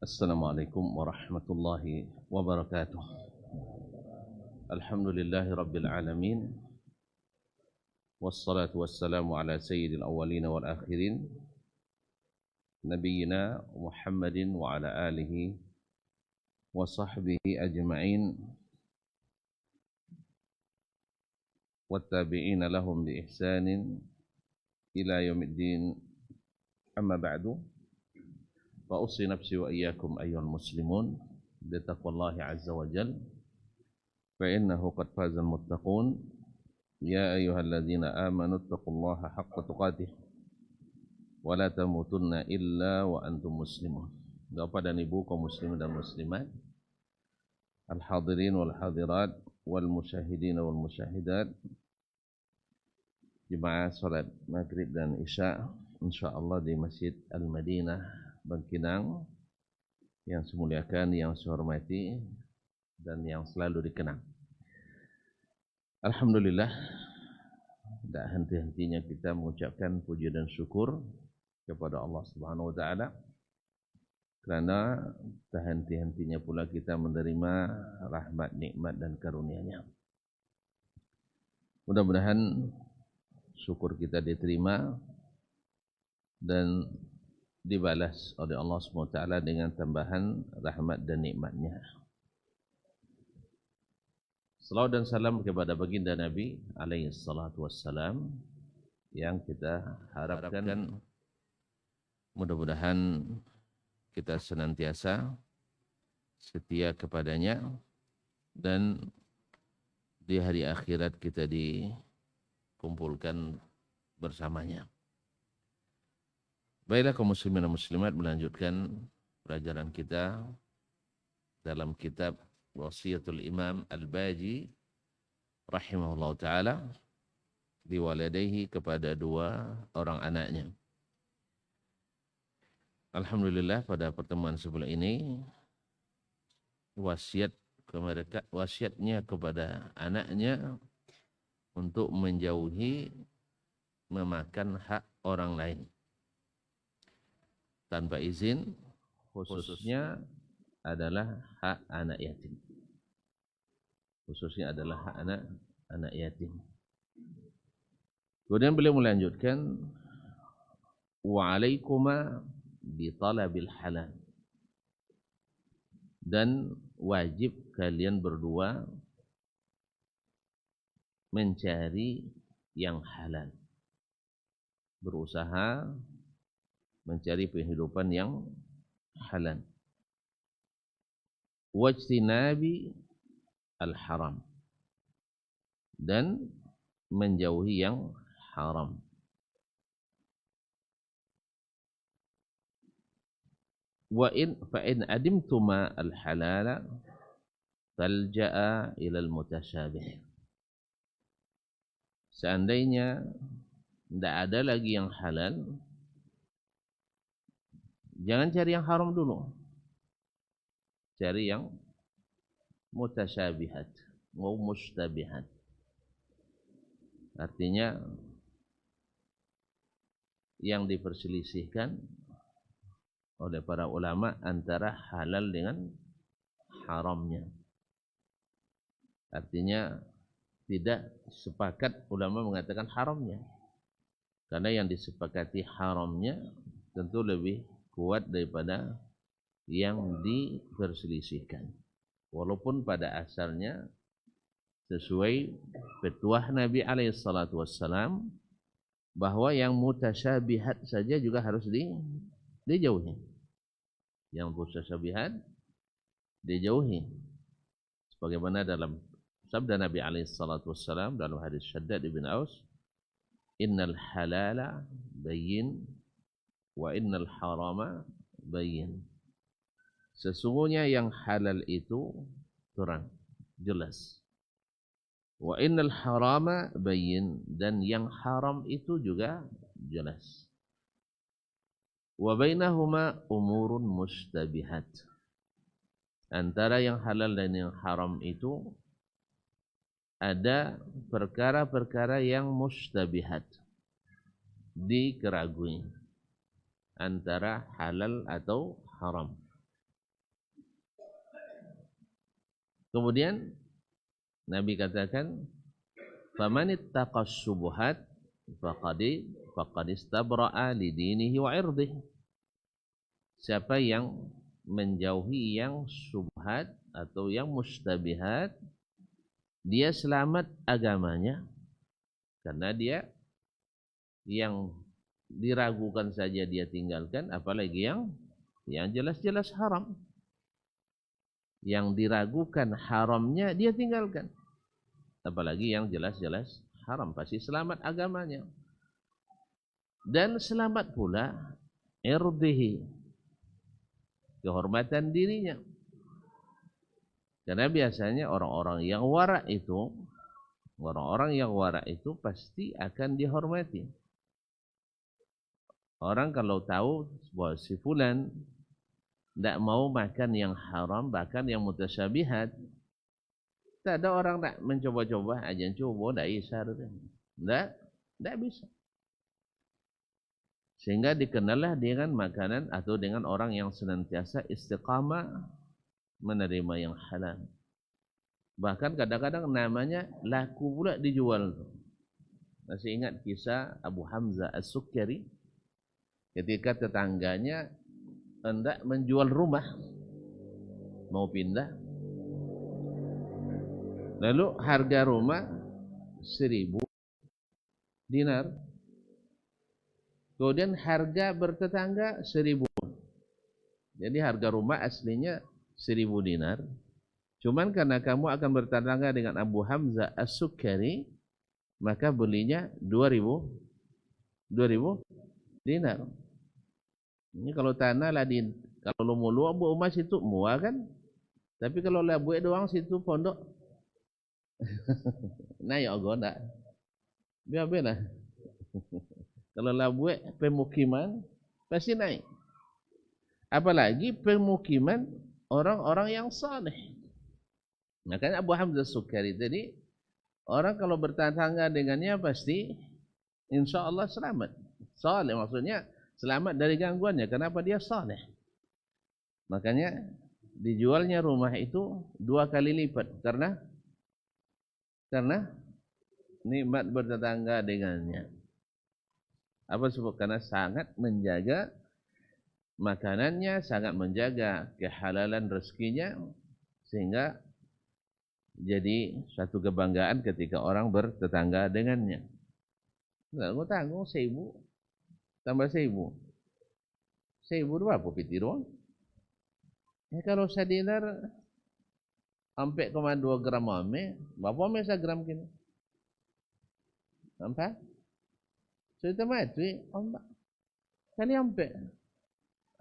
Assalamualaikum warahmatullahi wabarakatuh. Alhamdulillahi rabbil alamin. Wassalatu wassalamu ala sayyidil awwalin wal akhirin. Nabiyyina Muhammadin wa ala alihi wa sahbihi ajma'in. Wattabi'ina lahum bi ihsanin ila yaumiddin. Amma ba'du. Wa usi nafsi wa iyyakum ayyuhal muslimun bitaqwallahi azza wa jalla fa innahu qad fazal muttaqun ya ayyuhalladzina amanu taqullaha haqqa tuqatih wa la tamutunna illa wa antum muslimun. Bapak dan Ibu kaum muslimin dan muslimat, al-hadirin wal hadirat wal musyahidin wal musyahidat, jemaah salat maghrib dan isya insyaallah di Masjid Al-Madinah Bangkinang yang saya muliakan, yang saya hormati dan yang selalu dikenang. Alhamdulillah, tidak henti-hentinya kita mengucapkan puji dan syukur kepada Allah Subhanahu wa taala, karena tak henti-hentinya pula kita menerima rahmat, nikmat dan karunia-Nya. Mudah-mudahan syukur kita diterima dan dibalas oleh Allah SWT dengan tambahan rahmat dan nikmatnya. Salawat dan salam kepada baginda Nabi alaihi salatu wassalam, yang kita harapkan mudah-mudahan kita senantiasa setia kepadanya dan di hari akhirat kita dikumpulkan bersamanya. Baiklah kaum muslimin dan muslimat, melanjutkan pelajaran kita dalam kitab Wasiyatul Imam Al-Baji rahimahullah ta'ala liwaladaihi, kepada dua orang anaknya. Alhamdulillah, pada pertemuan sebelum ini wasiatnya kepada anaknya untuk menjauhi memakan hak orang lain tanpa izin, khususnya adalah hak anak yatim. Khususnya adalah hak anak yatim. Kemudian beliau melanjutkan, wa alaikuma bi talabil halal, dan wajib kalian berdua mencari yang halal, berusaha mencari penghidupan yang halal. Wajtinabi al-haram, dan menjauhi yang haram. Fa in adimtuma al-halala talja'a ila al-mutasyabih. Seandainya tidak ada lagi yang halal, jangan cari yang haram dulu. Cari yang mutasyabihat, mustabihat. Artinya yang diperselisihkan oleh para ulama antara halal dengan haramnya. Artinya tidak sepakat ulama mengatakan haramnya, karena yang disepakati haramnya tentu lebih kuat daripada yang diperselisihkan. Walaupun pada asalnya sesuai petuah Nabi alaihi salatu wassalam bahwa yang mutasyabihat saja juga harus dijauhi. Yang mutasyabihat dijauhi. Sebagaimana dalam sabda Nabi alaihi salatu wassalam dalam hadis Shaddad ibn Aus, innal halala bayyin wa innal harama bayyin. Sesungguhnya yang halal itu terang, jelas. Wa innal harama bayyin, dan yang haram itu juga jelas. Wa bainahuma umurun mustabihat. Antara yang halal dan yang haram itu ada perkara-perkara yang mustabihat, dikeragui antara halal atau haram. Kemudian Nabi katakan, "Faman ittaqas syubhat faqad istabra'a li dinihi wa 'irdihi." Siapa yang menjauhi yang syubhat atau yang mustabihat, dia selamat agamanya, karena dia yang diragukan saja dia tinggalkan, apalagi yang jelas-jelas haram. Yang diragukan haramnya dia tinggalkan, apalagi yang jelas-jelas haram, pasti selamat agamanya. Dan selamat pula irdihi, kehormatan dirinya. Karena biasanya orang-orang yang wara itu pasti akan dihormati. Orang kalau tahu bahwa si fulan tidak mau makan yang haram, bahkan yang mutasyabihat, tak ada orang tak mencoba-coba, aja coba, tak bisa, tidak bisa. Sehingga dikenallah dengan makanan atau dengan orang yang senantiasa istiqamah menerima yang halal. Bahkan kadang-kadang namanya laku pula dijual. Masih ingat kisah Abu Hamzah As-Sukkari ketika tetangganya hendak menjual rumah, mau pindah. Lalu harga rumah 1.000 dinar. Kemudian harga bertetangga 1.000. Jadi harga rumah aslinya 1.000 dinar. Cuman karena kamu akan bertetangga dengan Abu Hamzah As-Sukkari, maka belinya 2.000 dinar. Ini kalau tanah lah kalau lu mau emas itu muah kan? Tapi kalau lah buat doang situ pondok. Nah ya Allah enggak. Biar. Kalau lah buat pemukiman pasti naik. Apalagi pemukiman orang-orang yang saleh. Makanya Abu Hamzah As-Sukkari tadi, orang kalau bertetangga dengannya pasti insya Allah selamat. Saleh maksudnya selamat dari gangguannya. Kenapa? Dia saleh. Makanya dijualnya rumah itu 2 kali lipat karena nikmat bertetangga dengannya. Apa sebab? Karena sangat menjaga makanannya, sangat menjaga kehalalan rezekinya, sehingga jadi suatu kebanggaan ketika orang bertetangga dengannya. Enggak mau tanggung 1.000 tambah 1.000. 1.000 berapa piti doang? Ya kalau sedinar sampai 2 gram ame, berapa ame 1 gram kini? Nampak? Cerita mati, ombak. Kali sampai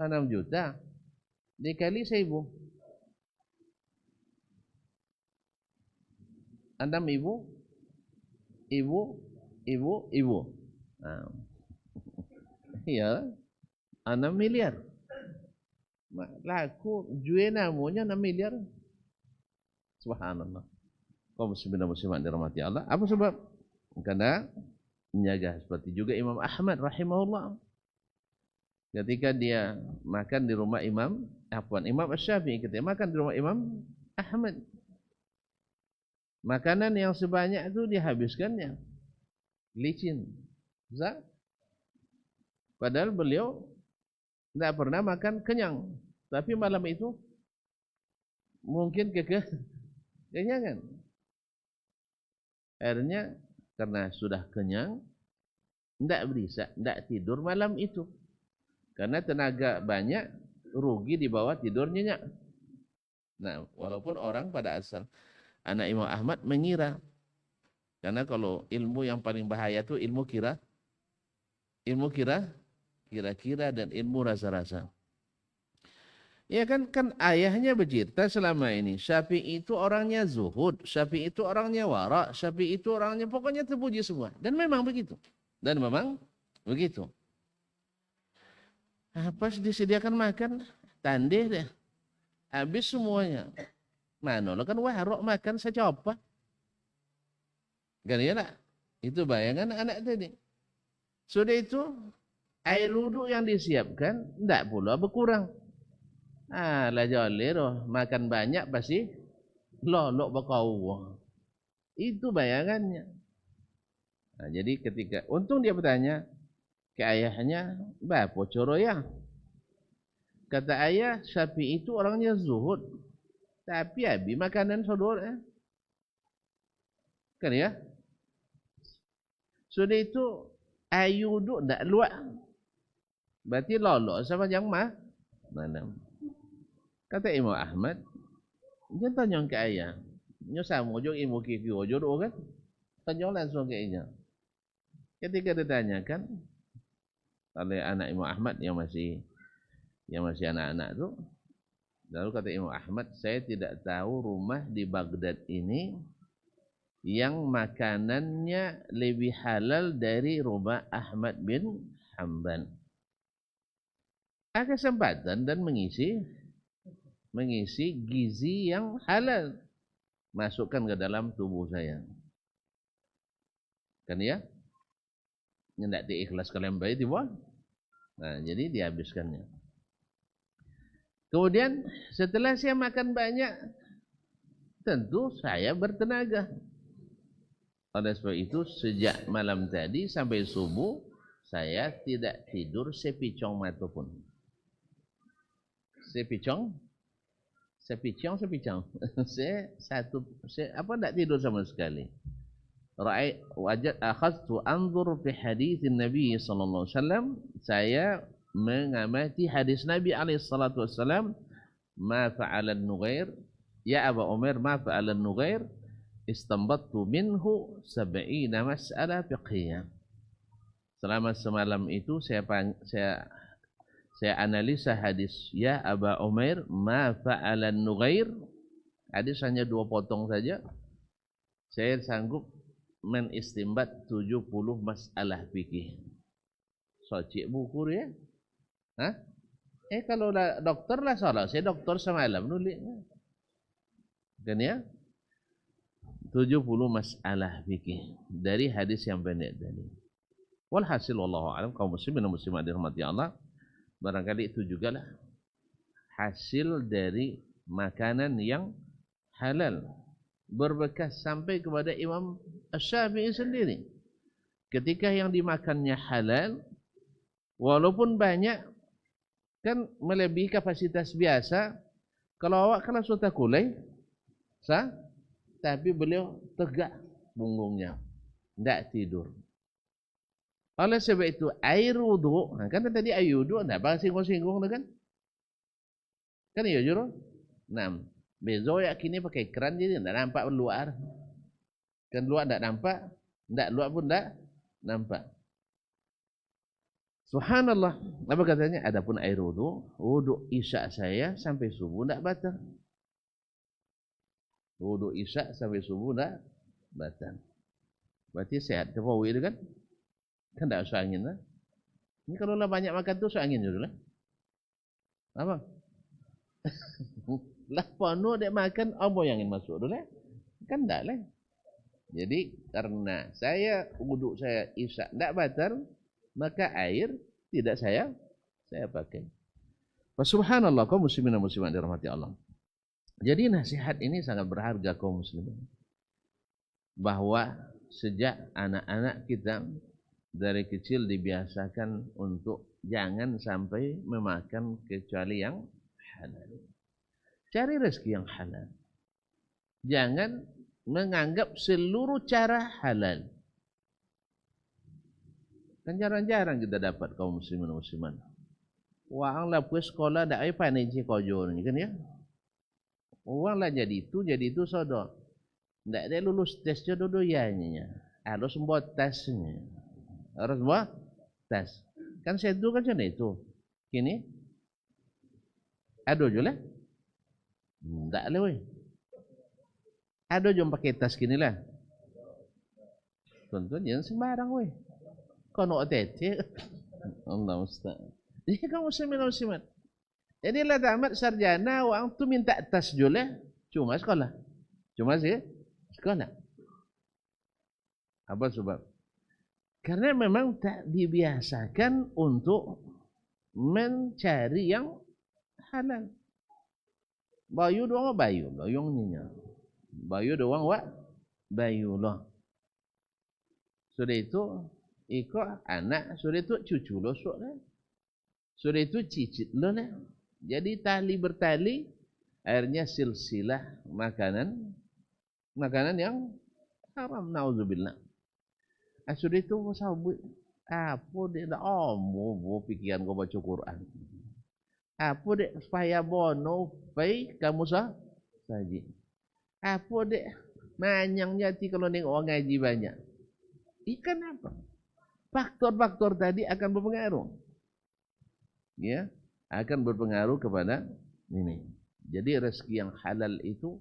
6 juta dikali 1.000. 6.000 ibu. Nah. Ya, 6 miliar. Laku jual namanya 6 miliar. Subhanallah. Kaum muslimin dirahmati Allah. Apa sebab? Karena menjaga. Seperti juga Imam Ahmad rahimahullah. Ketika dia makan di rumah Imam Asy-Syafi'i, ketika makan di rumah Imam Ahmad, makanan yang sebanyak itu dihabiskannya. Licin. Padahal beliau tidak pernah makan kenyang. Tapi malam itu mungkin kenyangan. Akhirnya karena sudah kenyang, tidak tidur malam itu. Karena tenaga banyak, rugi di bawah tidur nyenyak. Nah, walaupun orang pada asal anak Imam Ahmad mengira, karena kalau ilmu yang paling bahaya itu ilmu kira-kira dan ilmu rasa-rasa. Ya kan ayahnya bercerita selama ini, Syafi'i itu orangnya zuhud, Syafi'i itu orangnya wara, Syafi'i itu orangnya pokoknya terpuji semua. Dan memang begitu. Pas disediakan makan, tandeh deh. Habis semuanya. Mana lo kan warok makan secopa. Kan ya nak? Itu bayangan anak tadi. Sudah itu air wudhu yang disiapkan tidak pula berkurang. Lah jolly roh, makan banyak pasti lolok berkau. Itu bayangannya. Nah, jadi ketika untung dia bertanya ke ayahnya, "Bapa coro ya?" Kata ayah, Syafi'i itu orangnya zuhud. Tapi abi makanan saudara. Kan ya? Sudah itu ayu duk tak luak. Berarti lolok sama yang mana? Kata Imam Ahmad, dia tanya ke ayah. Nya sama je ilmu kiki ojo kan? Tanya langsung ke ayah. Ketika ditanyakan oleh anak Imam Ahmad yang masih anak-anak tu, lalu kata Imam Ahmad, saya tidak tahu rumah di Baghdad ini yang makanannya lebih halal dari rumah Ahmad bin Hanbal. Ada kesempatan dan mengisi gizi yang halal masukkan ke dalam tubuh saya. Kan ya? Tidak diikhlas kalian baik tiba. Nah, jadi dihabiskannya. Kemudian setelah saya makan banyak, tentu saya bertenaga. Oleh sebab itu sejak malam tadi sampai subuh saya tidak tidur sepicong mata pun. Sepicong. saya tidak tidur sama sekali. Akhadtu anzur fi hadits Nabi sallallahu alaihi wasallam. Saya mengamati hadis Nabi alaihi salatu wasallam, ma fa'ala an-nughair ya Aba Umair, ma fa'ala an-nughair istanbattu minhu 70 mas'alah fiqhiyah. Selama semalam itu saya analisa hadis ya Aba Umair, ma fa'ala an-nughair. Hadis hanya 2 potong saja. Saya sanggup menistimbat 70 masalah fikih. Socik buku dia. Hah? Kalau doktor lah salah. Saya doktor semalam nulis. Kan ya? 70 masalah fikih dari hadis yang pendek tadi. Walhasil wallahu a'lam, kaum muslimin dan muslimat dirahmati Allah, barangkali itu jugalah hasil dari makanan yang halal, berbekas sampai kepada Imam Syafi'i sendiri. Ketika yang dimakannya halal, walaupun banyak, kan melebihi kapasitas biasa. Kalau awak kena sudah kulai, tapi beliau tegak punggungnya, tidak tidur. Oleh sebab itu air wudu, kan tadi air wudu, tidak apa singgung-singgung kan? Kan ya juru. Nah, bezo ya kini pakai keran jadi tidak nampak luar. Kan luar tidak nampak, tidak luar pun tidak nampak. Subhanallah. Apa katanya? Adapun air wudu isya saya sampai subuh tidak batal. Wudu isya sampai subuh tidak batal. Berarti sehat. Tahu itu kan? Kan tidak usah angin lah. Ini kalau lah banyak makan tu usah angin dulu lah. Apa? Lah penuh dia makan, apa yang ingin masuk dulu lah? Kan tidak lah. Jadi karena saya wudu saya isya tidak batal, maka air tidak saya pakai. Subhanallah, kaum muslimin dan muslimat dirahmati Allah. Jadi nasihat ini sangat berharga kaum muslimin. Bahwa sejak anak-anak kita dari kecil dibiasakan untuk jangan sampai memakan kecuali yang halal. Cari rezeki yang halal. Jangan menganggap seluruh cara halal. Kan jarang-jarang kita dapat kaum muslimin dan muslimat. Wang lah pergi sekolah dak ai pandai cikojo ni kan ya. Wang lah jadi itu sodo. Ndak ada lulus tes jodoh yanya. Harus buat tesnya. Harus buat tes. Kan saya tu kan macam itu. Kini ado je lah. Ndak le weh. Ado jom pakai tes kini lah. Tuan-tuan jangan sembarang weh. Kono tete. Allah Ustaz. Jadi kamu muslimin. Jadi lah tamat sarjana orang tu minta tas jule cuma sekolah. Cuma sih sekolah. Apa sebab? Karena memang tak dibiasakan untuk mencari yang halal. Bayu doang bayungnya. Bayu doang wa bayullah. Sudah itu ikut anak, sudah itu cucu lo soalnya. Sudah itu cicit lo lah. Jadi tali bertali, akhirnya silsilah makanan yang haram, nauzubillah. Sudah itu sahabat, apa dia dah mau pikiran kau baca Quran. Apa dia supaya bono, baik kamu saji. Apa dia manyang jati kalau nengok orang ngaji banyak. Ikan apa? Faktor-faktor tadi akan berpengaruh. Ya, akan berpengaruh kepada ini. Jadi rezeki yang halal itu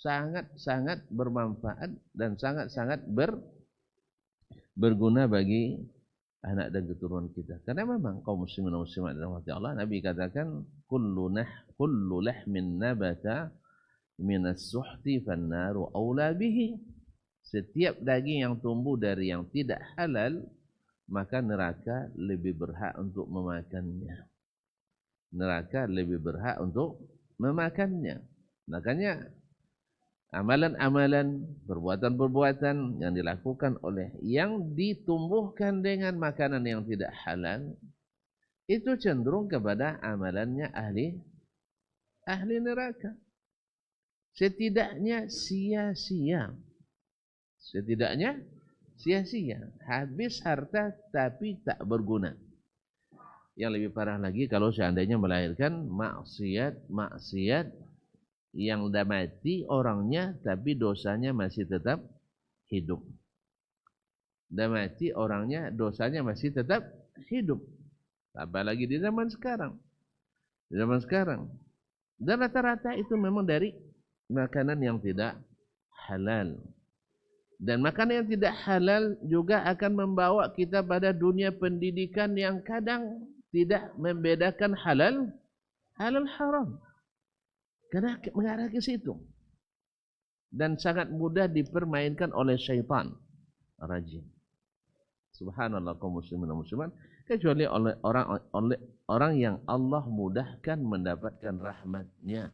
sangat-sangat bermanfaat dan sangat-sangat berguna bagi anak dan keturunan kita. Karena memang kaum muslimin dan muslimat dirahmati Allah, Nabi katakan kullu lahmin nabata minas suhti fannaru aula bihi. Setiap daging yang tumbuh dari yang tidak halal, maka neraka lebih berhak untuk memakannya. Neraka lebih berhak untuk memakannya. Makanya amalan-amalan, perbuatan-perbuatan yang dilakukan oleh yang ditumbuhkan dengan makanan yang tidak halal, itu cenderung kepada amalannya ahli neraka. Setidaknya sia-sia. Habis harta tapi tak berguna. Yang lebih parah lagi kalau seandainya melahirkan maksiat yang dah mati orangnya tapi dosanya masih tetap hidup. Dah mati orangnya, dosanya masih tetap hidup. Apalagi di zaman sekarang. Dan rata-rata itu memang dari makanan yang tidak halal. Dan makanan yang tidak halal juga akan membawa kita pada dunia pendidikan yang kadang tidak membedakan halal haram. Karena mengarah ke situ. Dan sangat mudah dipermainkan oleh syaitan rajim. Subhanallah kaum muslimin dan muslimat, kecuali oleh orang yang Allah mudahkan mendapatkan rahmatnya,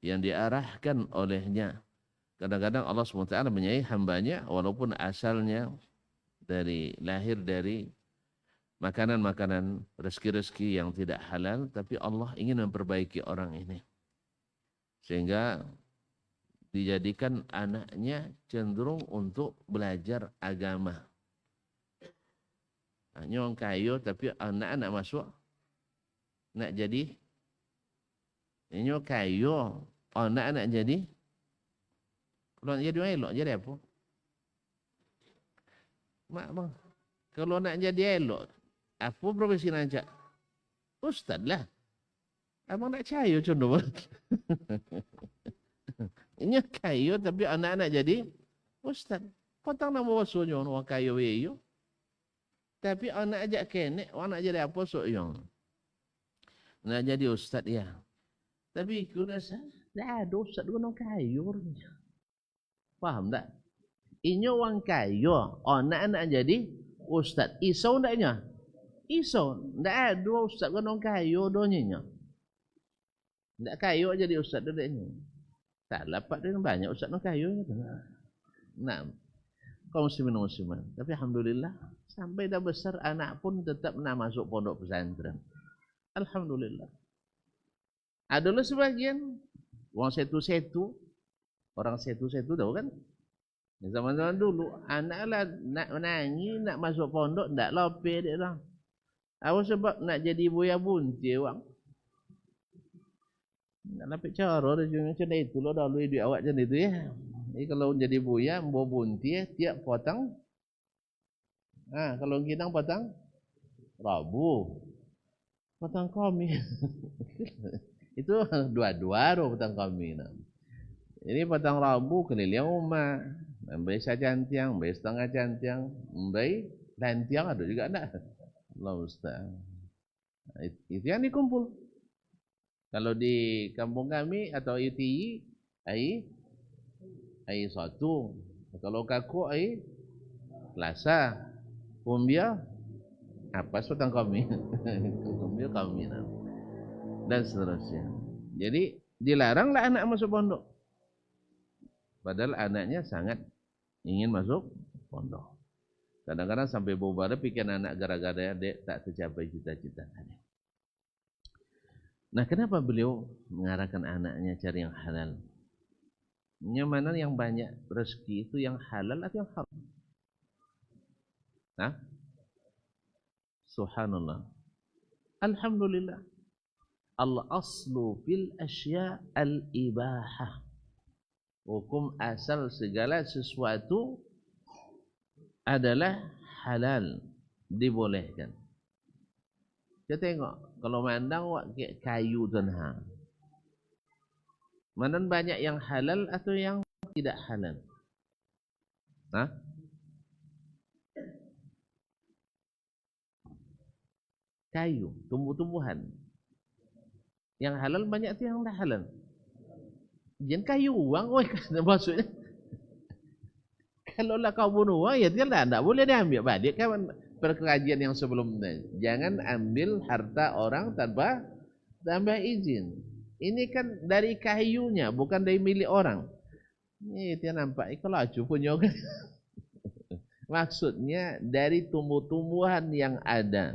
yang diarahkan olehnya. Kadang-kadang Allah SWT menyayangi hambanya walaupun asalnya lahir dari makanan-makanan rezeki-rezeki yang tidak halal, tapi Allah ingin memperbaiki orang ini. Sehingga dijadikan anaknya cenderung untuk belajar agama. Nyong kayo tapi anak-anak masuk nak jadi. Nyong kayo anak-anak jadi. Kalau nak jadi elok jadi apa? Mak bang. Kalau nak jadi elok, apa profesi nak cak? Ustaz lah. Abang nak cayo contoh. Ini kayo tapi anak-anak jadi ustaz. Potang nama wasunya orang kayo weyo. Tapi anak ajak kenek, orang nak jadi apa sok yang? Nak jadi ustaz ya. Tapi aku rasa dah ada ustaz orang kayo. Faham tak? Ini orang kayo, anak-anak jadi ustaz. Isau taknya? Isau. Tak ada ustaz orang kayo donyanya. Tak kayo jadi ustaz donyanya. Tak dapat dengan banyak ustaz orang kayo. Nah, kaum muslimin dan muslimat. Tapi alhamdulillah sampai dah besar anak pun tetap nak masuk pondok pesantren. Alhamdulillah. Adalah sebagian orang setu-setu tahu kan? Zaman-zaman dulu anak lah nak menangi nak masuk pondok ndak lope dia orang. Apa sebab nak jadi buaya bunti orang? Nak lapik cara dia macam itu lo dah lu duit awak macam itu ya. Jadi kalau jadi buaya bawa bunti tiap potong. Kalau kita potong Rabu. Potong kami. Itu dua-dua potong kami. Ini potong Rabu keliling rumah. Membeli secantiang, membeli setengah cantiang, membeli lantiang ada juga enggak. Allah Ustaz. Itu yang dikumpul. Kalau di kampung kami atau ITI, ai satu. Kalau kaku ai Selasa. Kumbia apa setang kami. Kumbia kami dan seterusnya. Jadi dilaranglah anak masuk pondok. Padahal anaknya sangat ingin masuk pondok. Kadang-kadang sampai bobara pikir anak gara-gara dia tak tercapai cita-citanya. Nah, kenapa beliau mengarahkan anaknya cari yang halal? Yang mana yang banyak rezeki itu yang halal atau yang haram? Nah, subhanallah. Alhamdulillah. Al-aslu fil asya al-ibahah. Hukum asal segala sesuatu adalah halal, dibolehkan. Kita tengok, kalau mandang kayu tanah. Mana banyak yang halal atau yang tidak halal? Hah? Kayu, tumbuh-tumbuhan. Yang halal banyak tu yang tak halal. Jangan kayu uang, maksudnya. Kalau lah kau bunuh uang, ya tidak boleh diambil balik. Kan perkerajian yang sebelumnya. Jangan ambil harta orang tanpa izin. Ini kan dari kayunya, bukan dari milik orang. Ini dia nampak, kalau acu punya kan. Maksudnya dari tumbuh-tumbuhan yang ada.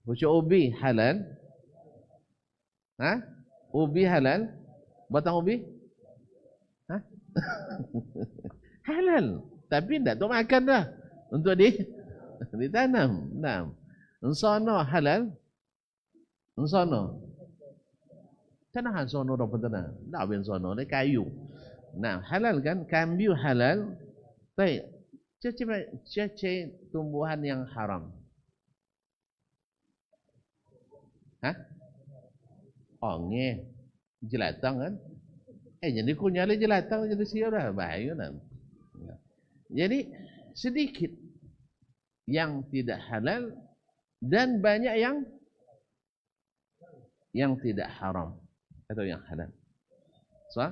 Pucuk ubi halal? Hah? Ubi halal? Batang ubi? Hah? Halal. Tapi tidak untuk makan dah. Untuk ditanam. Nah. Ensono halal? Ensono. Tanah ensono dah pentanah. Tak habis ensono. Ini kayu. Nah, halal kan? Kambiu halal. Baik. Cece tumbuhan yang haram. Hah? Oh, nge. Jelatang kan? Jadi kunyali jelatang jadi siapa? Bahaya kan? Jadi sedikit yang tidak halal dan banyak yang tidak haram atau yang halal. So,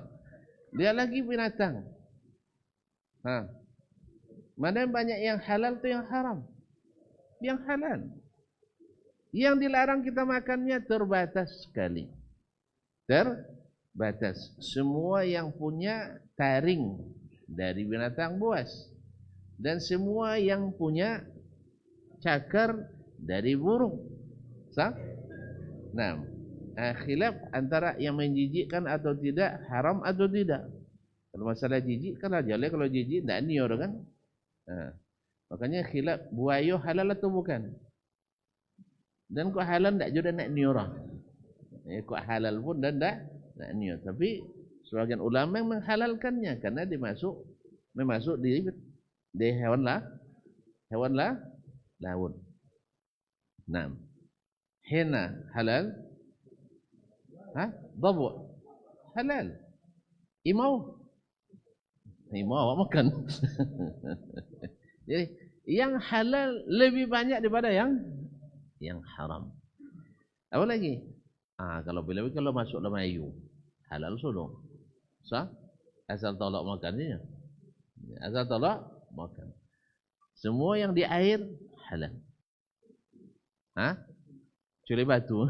dia lagi binatang. Mana banyak yang halal atau yang haram? Yang halal. Yang dilarang kita makannya terbatas sekali. Terbatas. Semua yang punya taring dari binatang buas. Dan semua yang punya cakar dari burung. Sah? Nah, khilaf antara yang menjijikkan atau tidak, haram atau tidak. Kalau masalah jijik kan aja lah, kalau jijik tak nior kan. Makanya khilaf buaya halal atau bukan. Dan kok halal tak juga nak nior. Kok halal pun dan tak nak nior. Tapi sebagian ulama yang menghalalkannya karena dimasuk di hewan laut. Nah, hena halal? Dhabu halal. Imau awak makan. Jadi yang halal lebih banyak daripada yang haram. Apa lagi? Kalau masuk dalam ayu halal sudah. Sah? Asal tolak makannya. Asal tolak makan. Semua yang di air halal. Kecuali batu.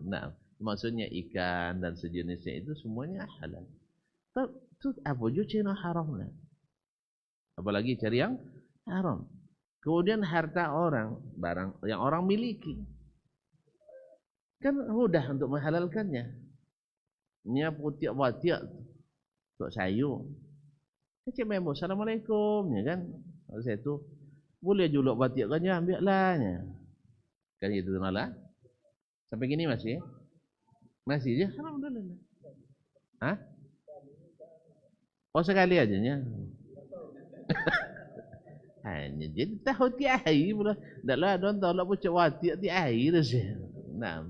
Nah, maksudnya ikan dan sejenisnya itu semuanya halal. Itu apa juga cina haram lah. Apalagi cari yang haram. Kemudian harta orang, barang yang orang miliki. Kan mudah untuk menghalalkannya. Ini putiak batiak untuk sayur. Cik memang assalamualaikum ya kan. Kalau saya tu boleh juluk batiak kan ya ambil lah ya. Kan itu malah. Sampai gini masih? Masih je alhamdulillah. Oh sekali aja nya. Hanya jadi tahu tiap hari pula. Daklah don tolak pucuk batiak tiap hari dah sih. Nah.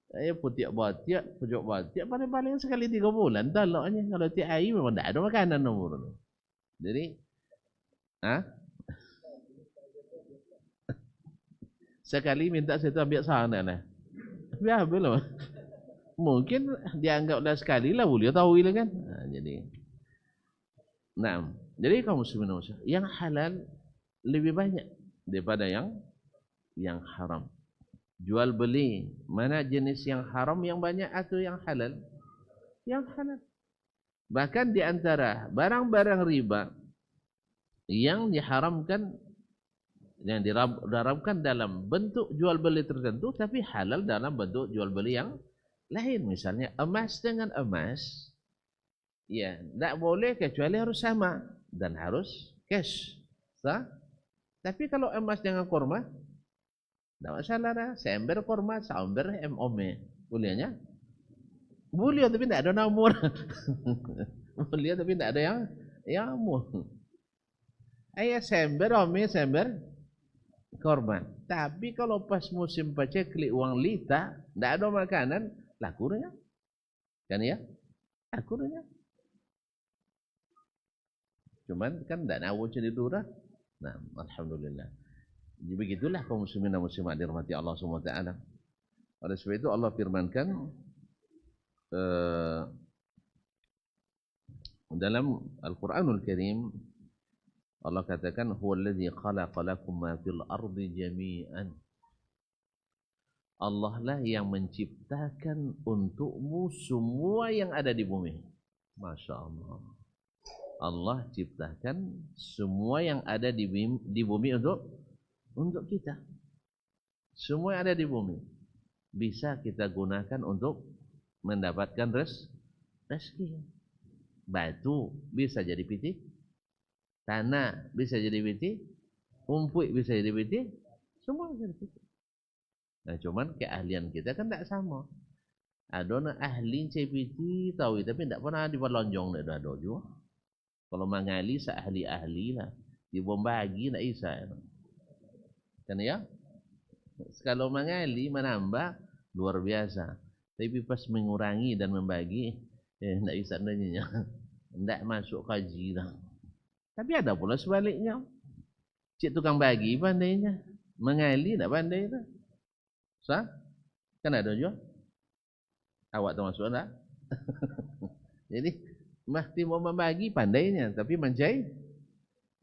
Saya putiak batiak, pucuk batiak paling-paling sekali 3 bulan tolaknya. Kalau tiap hari memang tak ada makanan nomor. Jadi, sekali minta saya tu ambil sana lah. Biar belum. Mungkin dianggaplah sekali lah boleh tahu lah kan. Jadi kaum muslimin yang halal lebih banyak daripada yang haram. Jual beli, mana jenis yang haram yang banyak atau yang halal? Yang halal. Bahkan di antara barang-barang riba yang diharamkan, yang diharamkan dalam bentuk jual beli tertentu, tapi halal dalam bentuk jual beli yang lain. Misalnya emas dengan emas, ya tidak boleh kecuali harus sama dan harus cash. Sah? Tapi kalau emas dengan kurma, tidak masalah dah. Seember kurma, seember ome. Bolehnya? Boleh, tapi tidak ada nomor. Boleh, tapi tidak ada yang mau. Ayah seember ome, seember kurma. Tapi kalau pas musim paceklik uang lita, tidak ada makanan, lakunya. Kan ya? Lakunya. Cuman kan tidak nawu jadi durah. Nah, alhamdulillah. Jadi begitulah kaum muslimin dan muslimat dirahmati Allah Subhanahu wa taala. Oleh sebab itu Allah firmankan dalam Al-Qur'anul Karim, Allah katakan huwallazi khalaqa lakum ma fil ardi jami'an. Allah lah yang menciptakan untukmu semua yang ada di bumi. Masya Allah. Allah ciptakan semua yang ada di bumi untuk kita. Semua yang ada di bumi bisa kita gunakan untuk mendapatkan rezeki. Batu bisa jadi piti, tanah bisa jadi piti, umpuk bisa jadi piti, semua bisa jadi piti. Nah, cuman keahlian kita kan tidak sama. Ada orang ahli CPT tahu, tapi tidak pernah diperlonjong tidak ada juga. Kalau mengali seahli-ahli lah, dibagi nak isa. Kan ya? Kalau mengali menambah luar biasa. Tapi pas mengurangi dan membagi, tidak bisa nanya. Tidak masuk kaji lah. Tapi ada pula sebaliknya. Cik tukang bagi pandainya, mengali tidak pandai lah. Sah? Kan ada juga. Awak termasuk tak? Jadi mesti mau membagi pandainya, tapi mencai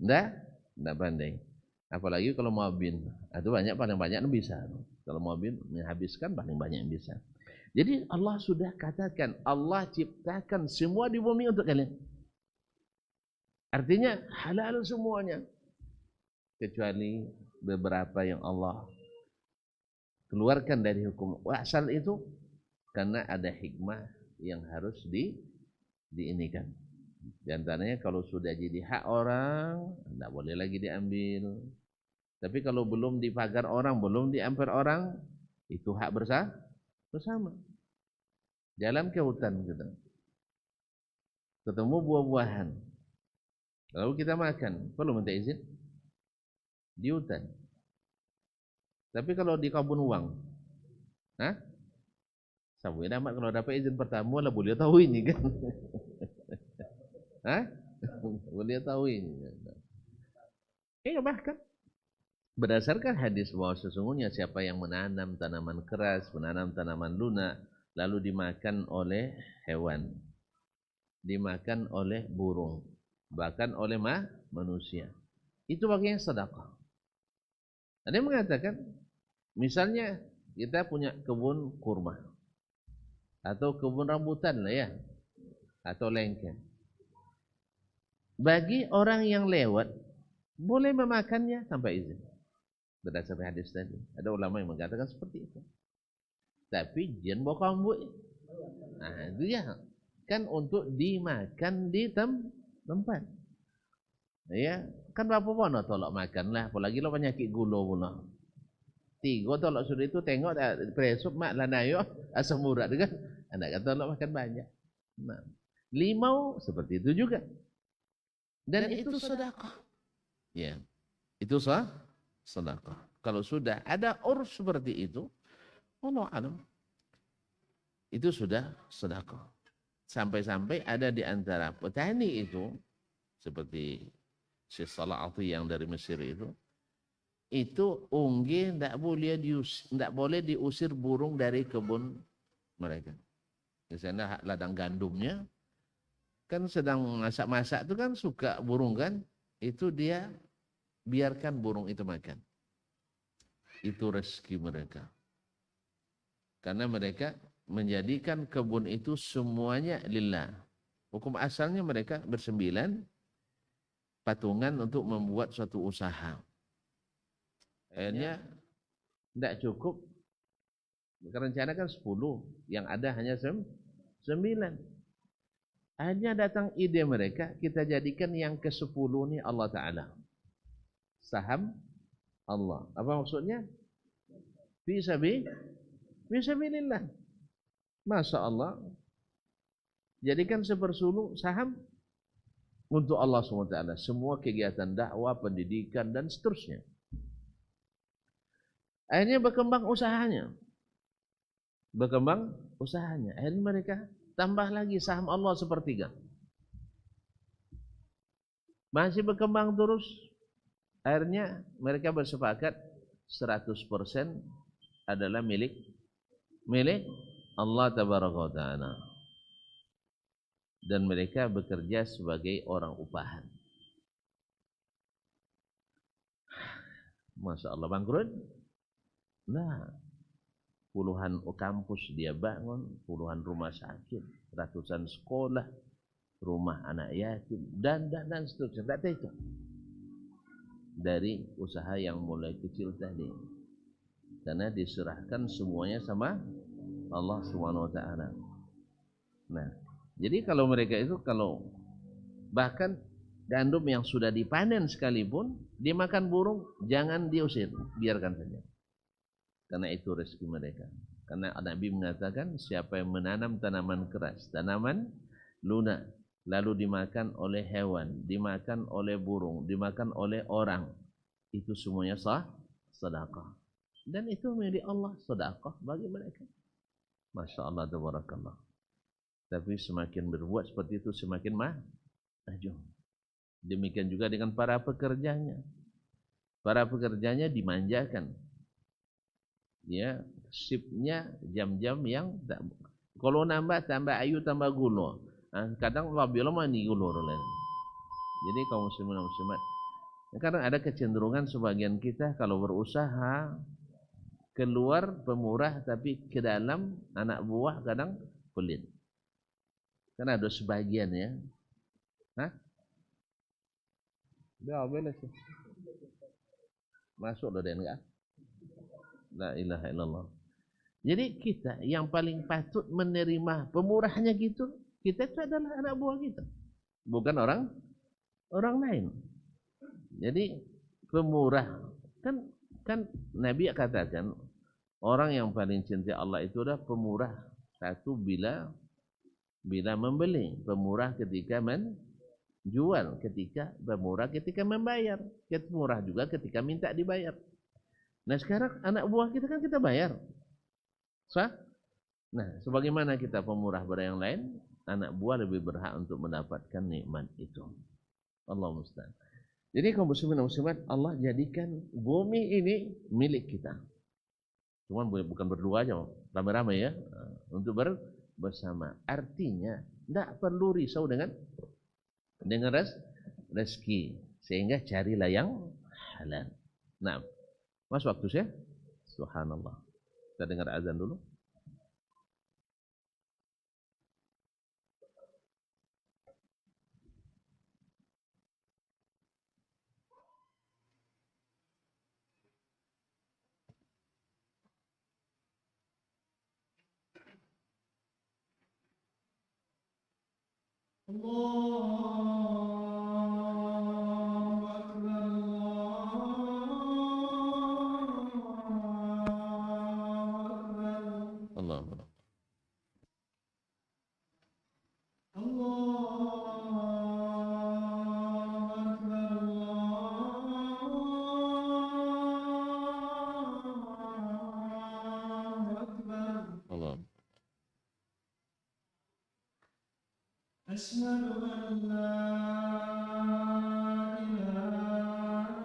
tidak pandai. Apalagi kalau mau bin, itu paling banyak yang bisa. Kalau mau bin menghabiskan paling banyak yang bisa. Jadi Allah sudah katakan, Allah ciptakan semua di bumi untuk kalian. Artinya halal semuanya, kecuali beberapa yang Allah keluarkan dari hukum asal itu karena ada hikmah yang harus diinikan. Di antaranya kalau sudah jadi hak orang, tidak boleh lagi diambil. Tapi kalau belum dipagar orang, belum diambil orang, itu hak bersama. Jalan ke hutan kita, ketemu buah-buahan, lalu kita makan, perlu minta izin di hutan. Tapi kalau di kebun uang, Sabu amat kalau dapat izin pertama lah boleh tahu ini kan. Boleh tahu ini. Bahkan berdasarkan hadis bahwa sesungguhnya siapa yang menanam tanaman keras, menanam tanaman lunak, lalu dimakan oleh hewan, dimakan oleh burung, bahkan oleh manusia, itu bagian sedekah. Ada yang mengatakan, misalnya kita punya kebun kurma atau kebun rambutan lah ya, atau lengkeng. Bagi orang yang lewat boleh memakannya tanpa izin. Berdasarkan hadis tadi, ada ulama yang mengatakan seperti itu. Tapi jangan bawa kambuk. Nah, itu ya kan untuk dimakan di tempat. Ya, kan apa-apa nak tolak makan lah, apalagi lo penyakit gula pula. 3 tolak sudah itu tengok presuk mak lanayo asam urat kan. Anak kata tolak makan banyak. Nah, 5 seperti itu juga. Dan itu sedekah. Ya. Itu sedekah. Kalau sudah ada urus seperti itu, Allah alam, itu sudah sedekah. Sampai-sampai ada di antara petani itu, seperti Syekh Salah yang dari Mesir itu unggi tidak boleh diusir burung dari kebun mereka. Di sana ladang gandumnya, kan sedang masak-masak itu kan suka burung kan, itu dia biarkan burung itu makan. Itu rezeki mereka. Karena mereka menjadikan kebun itu semuanya lillah. Hukum asalnya mereka bersembilan patungan untuk membuat suatu usaha. Akhirnya tidak cukup. Rencana kan 10, yang ada hanya 9. Akhirnya datang ide mereka, kita jadikan yang ke-10 ini Allah Ta'ala. Saham Allah. Apa maksudnya? Fisabilillah. Masya Allah. Jadikan 1/10 saham untuk Allah SWT. Semua kegiatan dakwah, pendidikan, dan seterusnya. Akhirnya berkembang usahanya. Akhirnya mereka tambah lagi saham Allah 1/3. Masih berkembang terus. Akhirnya mereka bersepakat 100% adalah milik Allah Tabaraka wa Ta'ala. Dan mereka bekerja sebagai orang upahan. Masya Allah, bangkrut? Nah, puluhan kampus dia bangun, puluhan rumah sakit, ratusan sekolah, rumah anak yatim, dan seterusnya. Tak itu. Dari usaha yang mulai kecil tadi. Karena diserahkan semuanya sama Allah Subhanahu wa Ta'ala. Nah, jadi kalau mereka itu, kalau bahkan gandum yang sudah dipanen sekalipun dimakan burung, jangan diusir, biarkan saja. Karena itu rezeki mereka. Karena Nabi mengatakan, siapa yang menanam tanaman keras, tanaman lunak, lalu dimakan oleh hewan, dimakan oleh burung, dimakan oleh orang, itu semuanya sedekah. Dan itu milik Allah, sedekah bagi mereka. Masya Allah, tabarakallah. Tapi semakin berbuat seperti itu, semakin maju. Demikian juga dengan para pekerjanya. Para pekerjanya dimanjakan. Ya, shiftnya jam-jam yang tak, kalau nambah tambah ayu tambah gula. Kadang labiola mani gula lain. Jadi kaum muslimin dan muslimat, kadang ada kecenderungan sebagian kita kalau berusaha keluar pemurah, tapi ke dalam anak buah kadang pelit. Karena ada sebagian ya. Dia boleh sih. Masuk loh dia enggak? La ilaha illallah. Jadi kita yang paling patut menerima pemurahnya gitu, kita itu adalah anak buah kita, bukan orang lain. Jadi pemurah kan Nabi katakan orang yang paling cinta Allah itu adalah pemurah. Satu, bila membeli, pemurah ketika menjual, pemurah ketika membayar, pemurah juga ketika minta dibayar. Nah sekarang anak buah kita kan kita bayar. Sah? Nah, sebagaimana kita pemurah pada yang lain, anak buah lebih berhak untuk mendapatkan nikmat itu. Allah musta'an. Jadi kaum muslimin dan muslimat, Allah jadikan bumi ini milik kita. Cuman bukan berdua aja, ramai-ramai ya, untuk bersama. Artinya tidak perlu risau dengan rezeki, sehingga carilah yang halal. Nah, mas waktu saya, subhanallah. Kita dengar azan dulu. Allah. Allah. أشهد أن لا إله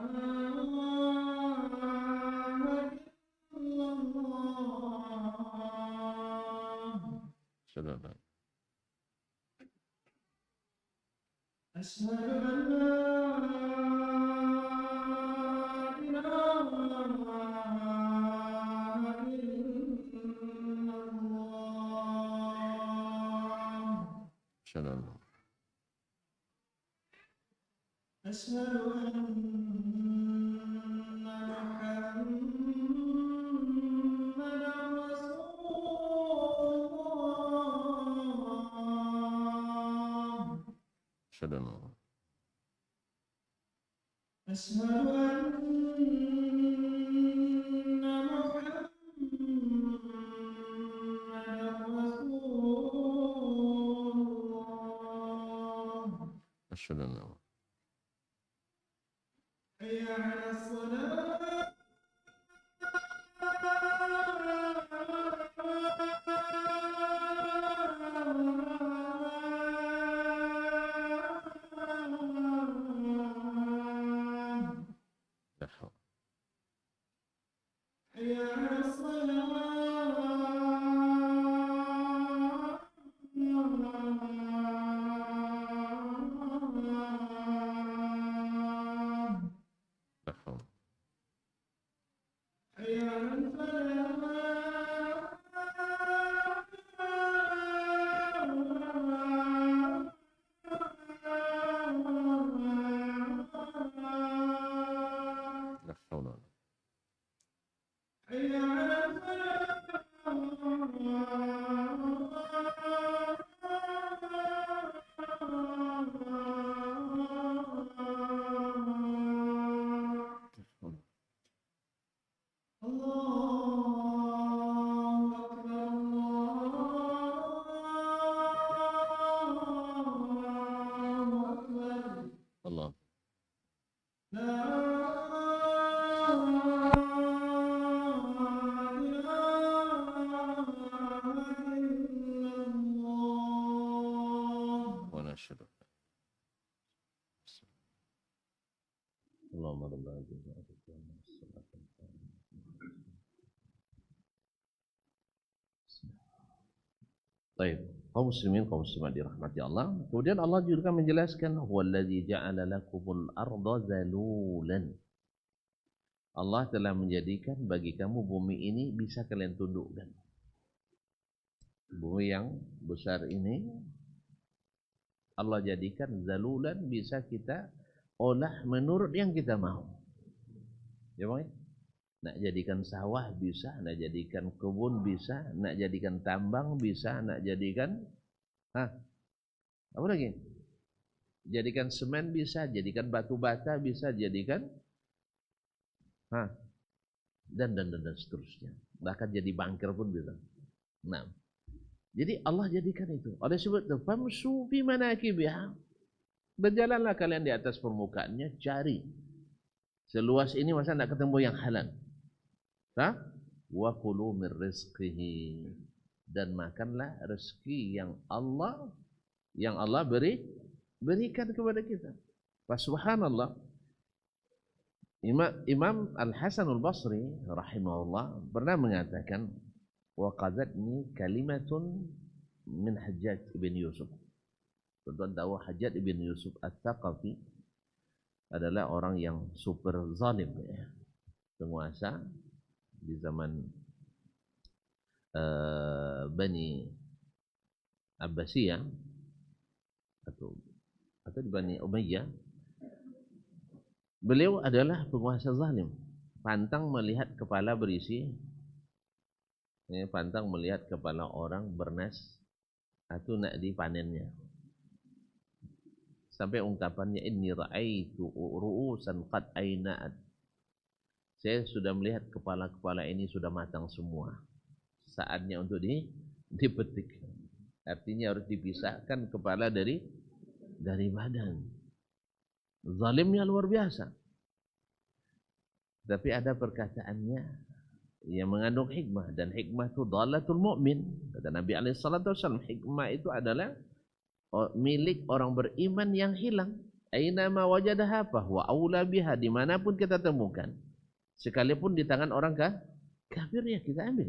إلا الله Saudara. أشهد أن لا إله إلا الله Saudara. أشهد أن محمدا رسول الله. Asyhadu أشهد أن محمدا رسول الله. asyhadu حي على الصلاة. حي على الصلاة. حي على الفلاح. حي على الله أكبر الله أكبر. Allah. لا إله إلا الله. ونشهد اللهم رب العالمين. Baik, kaum muslimin, kaum muslimat dirahmati Allah. Kemudian Allah juga menjelaskan huwallazi ja'ala lakumul arda zalulan. Allah telah menjadikan bagi kamu bumi ini bisa kalian tundukkan. Bumi yang besar ini Allah jadikan zalulan, bisa kita olah menurut yang kita mau. Ya Bang? Nak jadikan sawah bisa, nak jadikan kebun bisa, nak jadikan tambang bisa, nak jadikan apa lagi? Jadikan semen bisa, jadikan batu bata bisa, jadikan dan seterusnya. Bahkan jadi bangker pun bisa. Nah, jadi Allah jadikan itu. Oleh sebab itu, famsu fi manakibiha. Berjalanlah kalian di atas permukaannya, cari. Seluas ini masa nak ketemu yang halal. Wa kulu min rizqihi, dan makanlah rezeki yang Allah berikan kepada kita. Subhanallah. Imam Al-Hasan Al-Basri rahimahullah pernah mengatakan, wa qadatni kalimatun min Hajjaj ibn Yusuf. Tuan tahu Hajjaj ibn Yusuf At-Thaqafi adalah orang yang super zalim, ya. Penguasa di zaman Bani Abbasiyah atau di Bani Umayyah. Beliau adalah penguasa zalim, pantang melihat kepala berisi, pantang melihat kepala orang bernas atau nak dipanennya. Sampai ungkapannya, inni ra'aitu ru'usan qad aina'at. Saya sudah melihat kepala-kepala ini sudah matang semua. Saatnya untuk dipetik. Artinya harus dipisahkan kepala dari badan. Zalimnya luar biasa. Tapi ada perkataannya yang mengandung hikmah, dan hikmah itu dhalatul mu'min. Kata Nabi SAW, hikmah itu adalah milik orang beriman yang hilang. Aina ma wajadaha fahuwa aula biha, dimanapun kita temukan. Sekalipun di tangan orang kafir, ya kita ambil.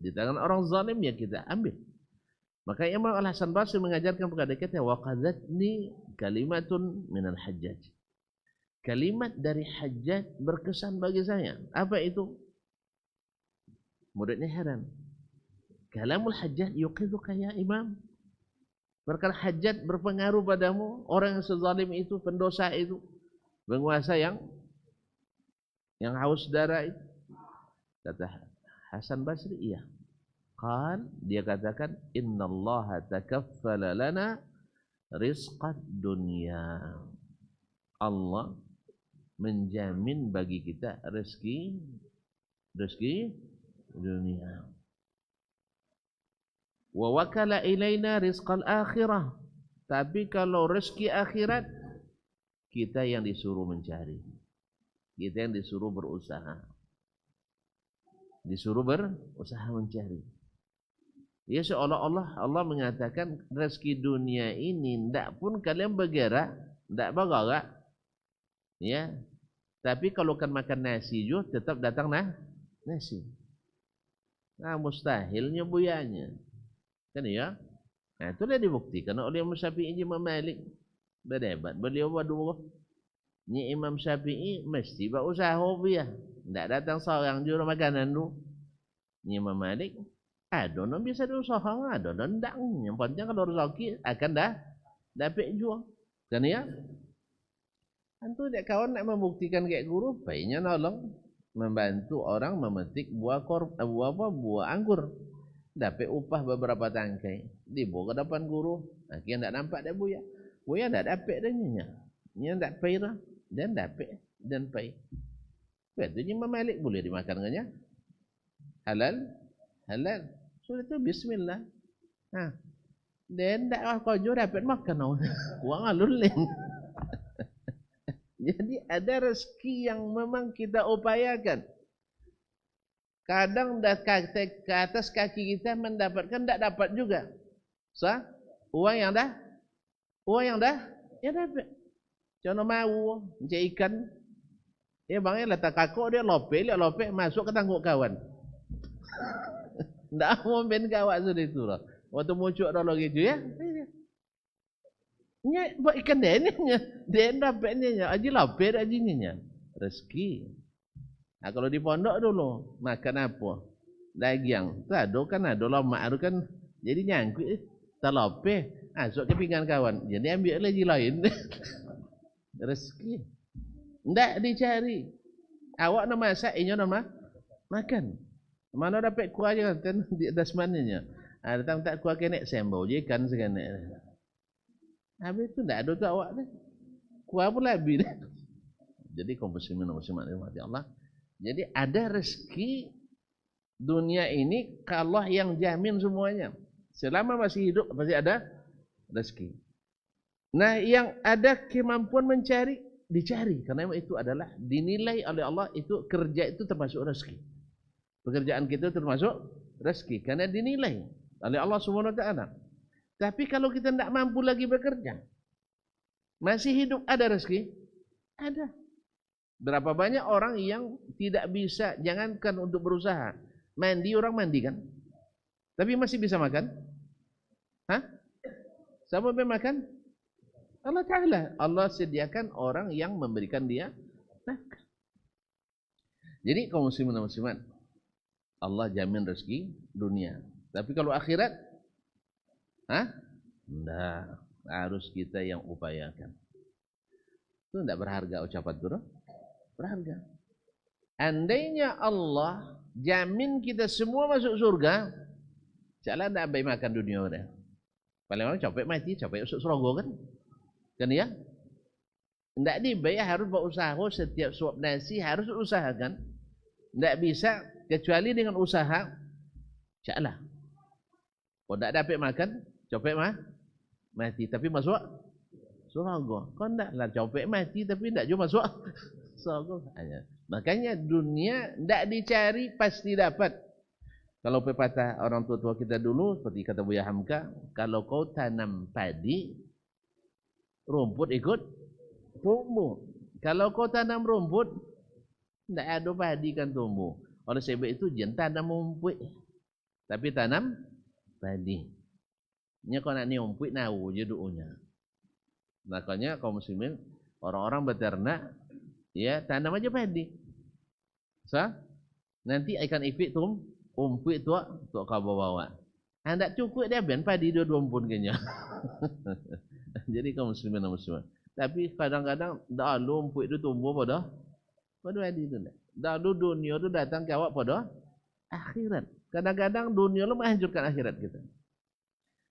Di tangan orang zalim, ya kita ambil. Maka Imam Al-Hasan Basri mengajarkan kepada kita, wa qadatni kalimatun minal Hajjaj. Kalimat dari Hajjaj berkesan bagi saya. Apa itu? Muridnya heran. Kalamul Hajjaj yuqidhuka ya Imam. Perkara hajat berpengaruh padamu, orang yang sezalim itu, pendosa itu, penguasa yang haus darah itu. Kata Hasan Basri, iya. Dia katakan, innallaha takaffala lana rizqad dunya. Allah menjamin bagi kita rezeki dunia. Wa wakala ilaina rizqal akhirah. Tapi kalau rezeki akhirat, kita yang disuruh mencari. Kita yang disuruh berusaha. Disuruh berusaha mencari. Ya, seolah-olah Allah mengatakan rezeki dunia ini ndak pun kalian bergerak, ndak bergerak. Ya. Tapi kalau kan makan nasi juga tetap datang nasi. Nah, mustahilnya buyanya. Kan ya? Nah, itulah dibuktikan oleh Imam Syafi'i Imam Malik. Berdebat. Beliau berdua. Ni Imam Syafi'i mesti berusaha dia. Tak datang seorang juru makanan tu. Ni Imam Malik. Ada orang bisa berusaha. Ada orang tak. Yang penting kalau rezeki akan dapat jual. Kan ya? Tentu dia kawan nak membuktikan kayak guru. Baiknya nolong. Membantu orang memetik buah anggur. Dapat upah beberapa tangkai. Dibawa ke depan guru. Akhirnya tak nampak dia buaya. Buaya tak dapat dia nyenyak. Dia tak pay dah. Dan dapat dan pay. Betulnya Imam Malik boleh dimakan dengannya. Halal. Sudah tu bismillah. Dan tak kau juga dapat makan. Wang alulin. Jadi ada rezeki yang memang kita upayakan. Kadang ke atas kaki kita mendapatkan, tak dapat juga. Uang yang dah, ya dapat. Contoh mau mencari ikan, dia bangnya letak kakak dia lopek masuk ke tangguh kawan. Tak mau main kawan sudah itu lah. Waktu muncul dah gitu ya. Nya buat ikan dia dapatnya aja lopek aja nya rezeki. Nah, kalau di pondok dulu makan apa? Daging. Tado kan ada lemak itu kan jadi nyangkut terlope, masuk ke pinggan kawan. Jadi ambil lagi lain. Rezeki. Ndak dicari. Awak nak masak, inyo nak makan. Mana dapat kuah je kan di dasmannya. Datang tak kuah kenek sembau je ikan seganek. Habis tu ndak ada tu awak ni. Kuah pun lebih. Jadi kaum muslimin rahmati Allah. Jadi ada rezeki dunia ini Allah yang jamin semuanya. Selama masih hidup pasti ada rezeki. Nah, yang ada kemampuan mencari, dicari. Karena itu adalah dinilai oleh Allah, itu kerja itu termasuk rezeki. Pekerjaan kita termasuk rezeki. Karena dinilai oleh Allah SWT. Tapi kalau kita tidak mampu lagi bekerja, masih hidup, ada rezeki? Ada. Berapa banyak orang yang tidak bisa, jangankan untuk berusaha. Mandi, orang mandi kan? Tapi masih bisa makan? Siapa yang makan? Allah Ta'ala. Allah sediakan orang yang memberikan dia nafkah. Jadi kaum muslimin dan muslimat, Allah jamin rezeki dunia. Tapi kalau akhirat, enggak, harus kita yang upayakan. Itu enggak berharga ucapan itu, berharga. Andainya Allah jamin kita semua masuk surga, jalan enggak baik makan dunia dah. Paling orang capek mati, capek masuk surga kan? Kan ya? Tidak dibayar, harus berusaha. Setiap suap nasi harus usahakan. Tidak bisa kecuali dengan usaha. Caklah. Kalau tidak dapat makan, capek mati. Tapi masuk surga. Kau tidak lah capek mati tapi tidak juga masuk surga. Makanya dunia tidak dicari pasti dapat. Kalau pepatah orang tua kita dulu seperti kata Buya Hamka, kalau kau tanam padi, rumput ikut tumbuh. Kalau kau tanam rumput, tidak ada padi kan tumbuh. Oleh sebab itu jangan tanam rumput, tapi tanam padi. Nya kau nak ni rumput nau je doanya. Makanya kaum muslimin, orang-orang beternak, ya tanam aja padi. Nanti ikan ipik rumput tu kau bawa. Hendak cukup dia ben padi dua pun kayaknya. Jadi kaum muslimin dan muslimat. Tapi kadang-kadang dah lumpur itu tumbuh pada adi itu. Dah dunia itu datang ke awak pada akhirat. Kadang-kadang dunia lu menghancurkan akhirat kita.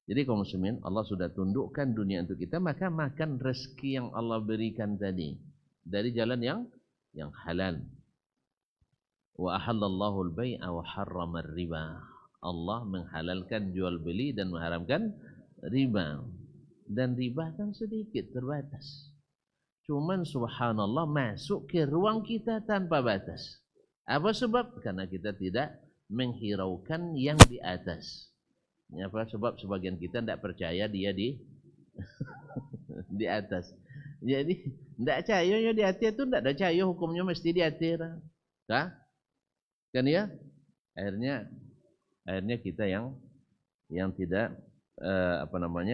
Jadi kaum muslimin, Allah sudah tundukkan dunia untuk kita, maka makan rezeki yang Allah berikan tadi dari jalan yang halal. Wa ahallallahu al-bai'a wa harrama ar-riba. Allah menghalalkan jual beli dan mengharamkan riba. Dan riba kan sedikit, terbatas. Cuman subhanallah masuk ke ruang kita tanpa batas. Apa sebab? Karena kita tidak menghiraukan yang di atas. Apa sebab? Sebagian kita tidak percaya dia di di atas. Jadi tidak cahaya di atas itu tidak ada cahaya, hukumnya mesti di atas. Kan ya? Akhirnya kita yang tidak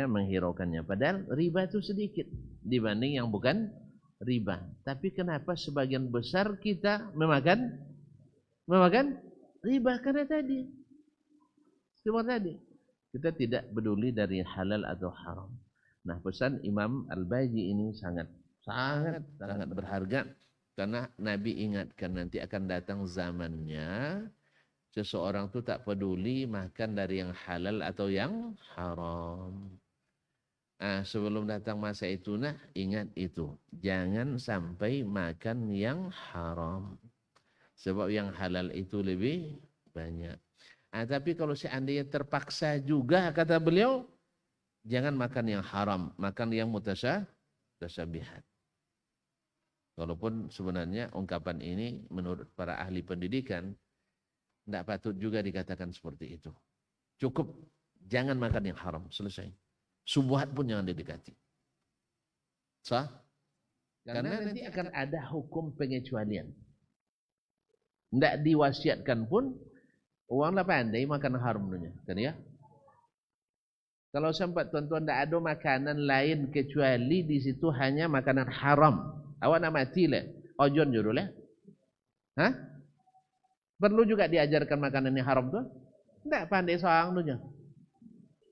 menghiraukannya. Padahal riba itu sedikit dibanding yang bukan riba. Tapi kenapa sebagian besar kita memakan riba? Karena tadi kita tidak peduli dari halal atau haram. Nah, pesan Imam Al-Baji ini sangat berharga, karena Nabi ingatkan nanti akan datang zamannya seseorang itu tak peduli makan dari yang halal atau yang haram. Sebelum datang masa itu, ingat itu. Jangan sampai makan yang haram. Sebab yang halal itu lebih banyak. Tapi kalau seandainya terpaksa juga, kata beliau, jangan makan yang haram, makan yang mutasabihat. Walaupun sebenarnya ungkapan ini menurut para ahli pendidikan tidak patut juga dikatakan seperti itu. Cukup jangan makan yang haram, selesai. Subuhat pun jangan didekati. Sah? Karena nanti akan ada hukum pengecualian. Tidak diwasiatkan pun, uanglah pandai makan haram dunia. Kan ya? Kalau sempat tuan-tuan tidak ada makanan lain kecuali di situ hanya makanan haram. Awak nak mati lah. Ojon judul lah. Perlu juga diajarkan makanan yang haram tu? Tidak, pandai soang dunia.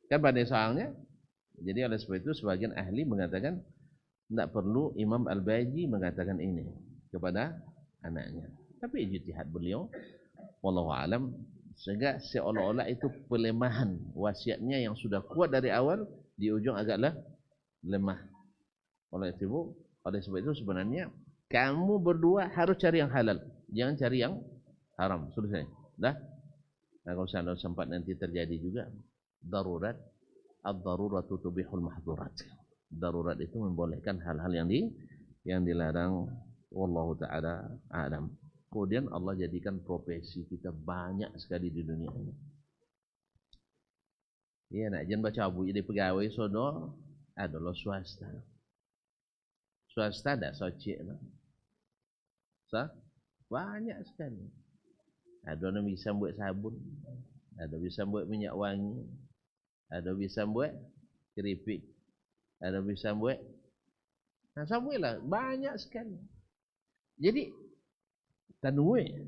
Kan pandai soangnya. Jadi oleh sebab itu sebagian ahli mengatakan tidak perlu Imam Al-Baji mengatakan ini kepada anaknya. Tapi ijtihad beliau, wallahu alam, sehingga seolah-olah itu pelemahan wasiatnya yang sudah kuat dari awal di ujung agaklah lemah. Oleh sebab itu sebenarnya kamu berdua harus cari yang halal, jangan cari yang haram. Selesai. Dah. Nah, kalau saya sempat nanti terjadi juga darurat, ad-daruratu tubihul mahdhurat. Darurat itu membolehkan hal-hal yang dilarang. Wallahu taala a'lam. Kemudian Allah jadikan profesi kita banyak sekali di dunia ini. Ya, nak jangan baca buku jadi pegawai sono adalah swasta. Swasta dah sociek lah. Banyak sekali. Ada yang bisa buat sabun, ada bisa buat minyak wangi, ada bisa buat keripik, ada bisa buat samuilah banyak sekali. Jadi tanwe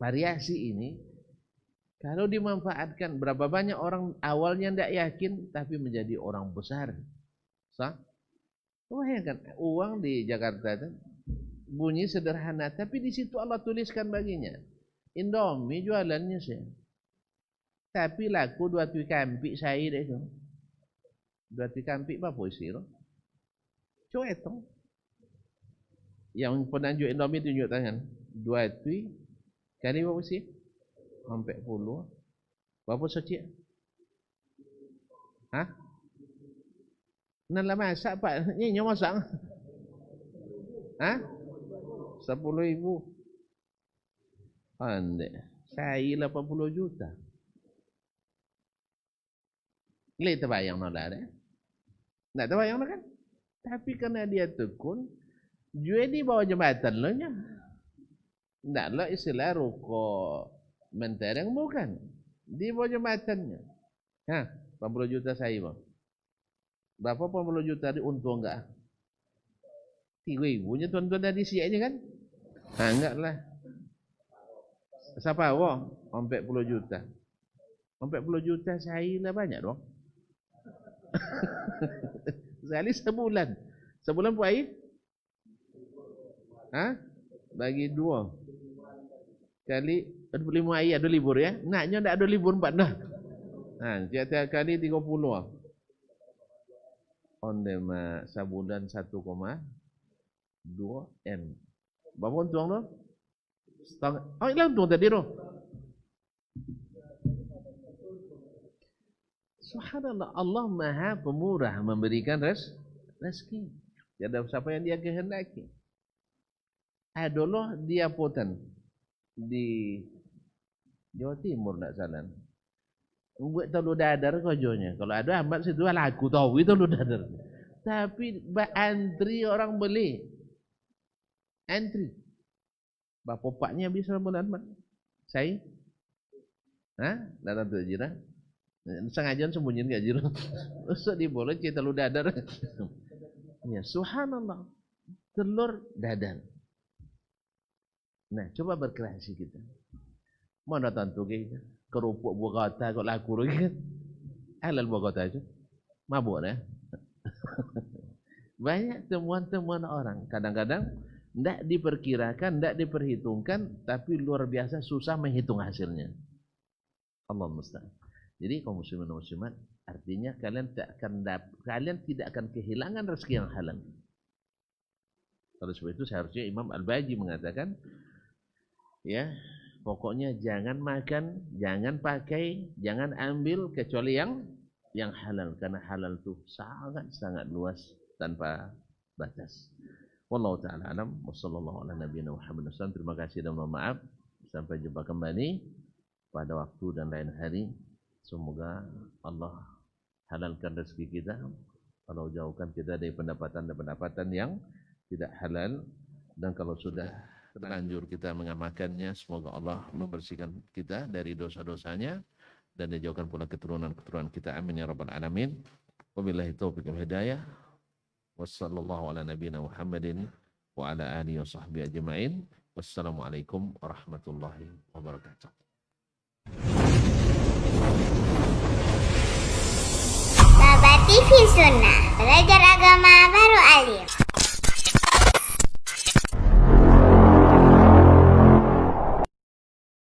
variasi ini kalau dimanfaatkan, berapa banyak orang awalnya tidak yakin tapi menjadi orang besar. Bayangkan uang di Jakarta itu bunyi sederhana, tapi di situ Allah tuliskan baginya Indomie jualannya sih. Tapi laku 2 tui kampik saya deh tu. 2 tui kampik apa isi tu? Coba itu. Yang penanjuk Indomie tunjuk tangan. 2 tui kali berapa isi? Sampai 10. Berapa secik? Nak lah masak pak? Ni nyawa masak? 10,000. Pandai. Saya 80 juta. Boleh terbayang nolak dah. Tak terbayang kan? Tapi kerana dia tekun, jual di bawah jembatan lo nya. Taklah istilah rokok mentereng bukan. Di bawah jembatannya. 80 juta saya bang. Berapa 80 juta diuntung enggak? 3,000 nya tuan-tuan dari siapnya kan? Enggak lah. Siapa wong? 40 juta. 40 juta sehari lah banyak dong. Sekali sebulan. Sebulan pun air? Bagi 2 kali 25 air ada libur ya. Naknya tak ada libur 4 dah. Tiap-tiap kali 30 lah. On dema sebulan 1,2 M. Berapa untung tu? Setengah. Hilang untung tadi tu. Subhanallah, Allah Maha Pemurah memberikan rezeki. Tiada siapa yang dia kehendaki. Adalah dia potan di Jawa Timur nak salah. Buat telur dadar kojonya. Kalau ada amat situ lah aku tahu itu telur dadar. Tapi antri orang beli. Antri. Bapaknya bisa bulan mak. Saya? Datang tu jira. Sengaja sembunyiin enggak jira. Usah diboleh kita telur dadar. Ya, subhanallah. Telur dadar. Nah, coba berkreasi kita. Mana tentu kita kerupuk buah kata kok laku lagi kan? Halal buah kata itu. Mabuk dah. Banyak temuan-temuan orang. Kadang-kadang tidak diperkirakan, tidak diperhitungkan, tapi luar biasa susah menghitung hasilnya. Allah musta'an. Jadi kaum muslimin dan muslimat, artinya kalian tidak akan kehilangan rezeki yang halal. Kalau sebab itu seharusnya Imam Al-Baji mengatakan, ya, pokoknya jangan makan, jangan pakai, jangan ambil kecuali yang halal, karena halal itu sangat luas tanpa batas. Wallahu taala alam wa sallallahu ala nabiyina Muhammad sallallahu. Terima kasih dan mohon maaf. Sampai jumpa kembali pada waktu dan lain hari. Semoga Allah halalkan rezeki kita, kalau jauhkan kita dari pendapatan yang tidak halal, dan kalau sudah terlanjur kita mengamalkannya, semoga Allah membersihkan kita dari dosa-dosanya dan dijauhkan pula keturunan-keturunan kita. Amin ya rabbal alamin. Wabillahi taufiq wal hidayah. Wassallallahu ala nabiyina Muhammadin wa ala alihi wa sahbihi ajma'in. Wassalamualaikum warahmatullahi wabarakatuh. Baba TV Sunnah, belajar agama baru alim.